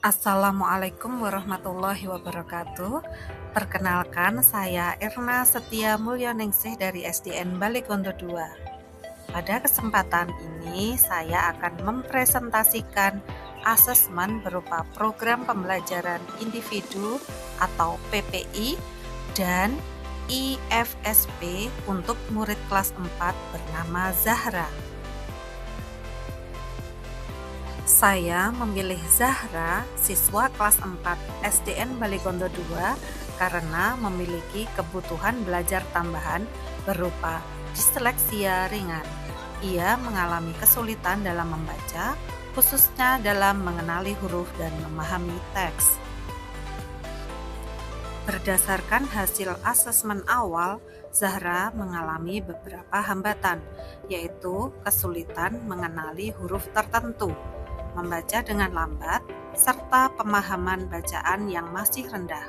Assalamualaikum warahmatullahi wabarakatuh. Perkenalkan, saya Erna Setia Mulyaningsih dari SDN Balegondo II. Pada kesempatan ini, saya akan mempresentasikan asesmen berupa program pembelajaran individu atau PPI dan IFSP untuk murid kelas 4 bernama Zahra. Saya memilih Zahra, siswa kelas 4 SDN Balegondo II, karena memiliki kebutuhan belajar tambahan berupa disleksia ringan. Ia mengalami kesulitan dalam membaca, khususnya dalam mengenali huruf dan memahami teks. Berdasarkan hasil asesmen awal, Zahra mengalami beberapa hambatan, yaitu kesulitan mengenali huruf tertentu, membaca dengan lambat, serta pemahaman bacaan yang masih rendah.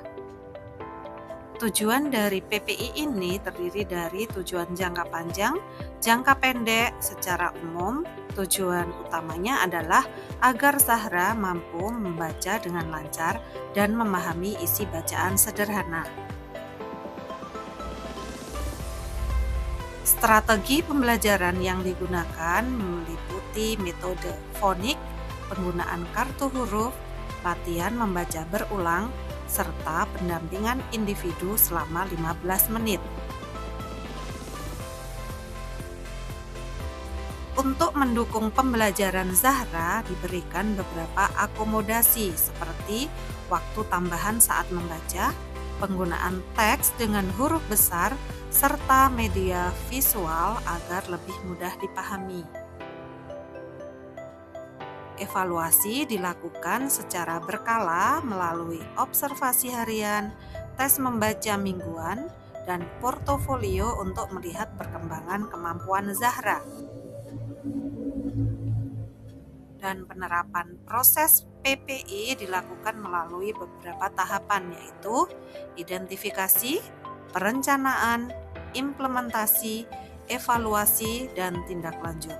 Tujuan dari PPI ini terdiri dari tujuan jangka panjang, jangka pendek. Secara umum, tujuan utamanya adalah agar Zahra mampu membaca dengan lancar dan memahami isi bacaan sederhana. Strategi pembelajaran yang digunakan meliputi metode fonik, penggunaan kartu huruf, latihan membaca berulang, serta pendampingan individu selama 15 menit. Untuk mendukung pembelajaran Zahra diberikan beberapa akomodasi seperti waktu tambahan saat membaca, penggunaan teks dengan huruf besar, serta media visual agar lebih mudah dipahami. Evaluasi dilakukan secara berkala melalui observasi harian, tes membaca mingguan, dan portofolio untuk melihat perkembangan kemampuan Zahra. Dan penerapan proses PPI dilakukan melalui beberapa tahapan, yaitu identifikasi, perencanaan, implementasi, evaluasi, dan tindak lanjut.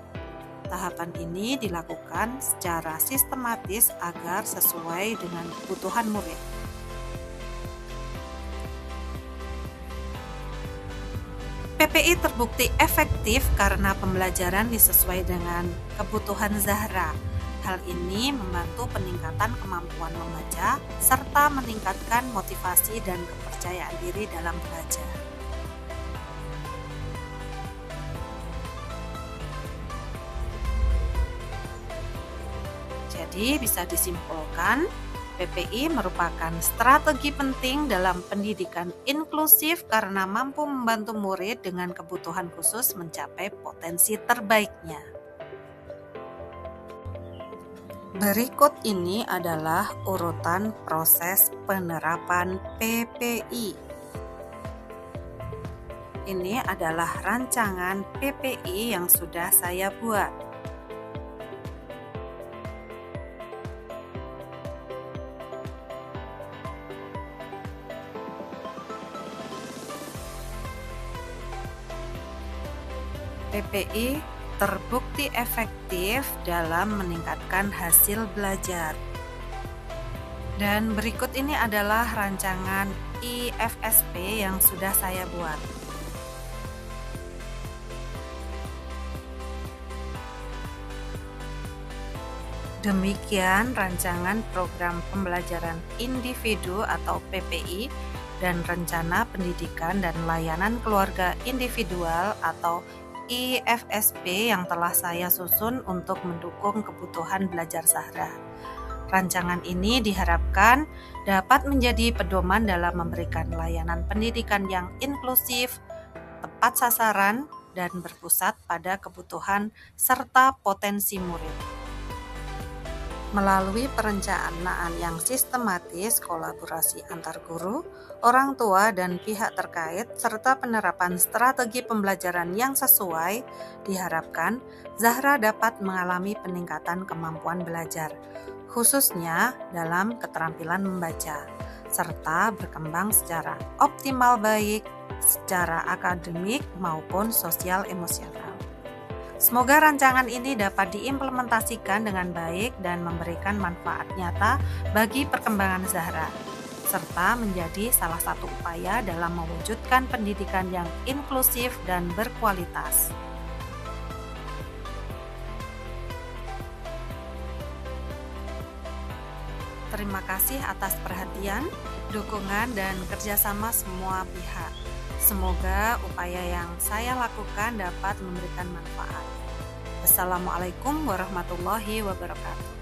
Tahapan ini dilakukan secara sistematis agar sesuai dengan kebutuhan murid. PPI terbukti efektif karena pembelajaran disesuaikan dengan kebutuhan Zahra. Hal ini membantu peningkatan kemampuan membaca serta meningkatkan motivasi dan kepercayaan diri dalam belajar. Jadi bisa disimpulkan, PPI merupakan strategi penting dalam pendidikan inklusif karena mampu membantu murid dengan kebutuhan khusus mencapai potensi terbaiknya. Berikut ini adalah urutan proses penerapan PPI. Ini adalah rancangan PPI yang sudah saya buat. PPI terbukti efektif dalam meningkatkan hasil belajar. Dan berikut ini adalah rancangan IFSP yang sudah saya buat. Demikian rancangan program pembelajaran individu atau PPI dan rencana pendidikan dan layanan keluarga individual atau IFSP yang telah saya susun untuk mendukung kebutuhan belajar Zahra. Rancangan ini diharapkan dapat menjadi pedoman dalam memberikan layanan pendidikan yang inklusif, tepat sasaran, dan berpusat pada kebutuhan serta potensi murid. Melalui perencanaan yang sistematis, kolaborasi antar guru, orang tua, dan pihak terkait, serta penerapan strategi pembelajaran yang sesuai, diharapkan Zahra dapat mengalami peningkatan kemampuan belajar, khususnya dalam keterampilan membaca, serta berkembang secara optimal baik secara akademik maupun sosial emosional. Semoga rancangan ini dapat diimplementasikan dengan baik dan memberikan manfaat nyata bagi perkembangan Zahra, serta menjadi salah satu upaya dalam mewujudkan pendidikan yang inklusif dan berkualitas. Terima kasih atas perhatian, dukungan, dan kerjasama semua pihak. Semoga upaya yang saya lakukan dapat memberikan manfaat. Assalamualaikum warahmatullahi wabarakatuh.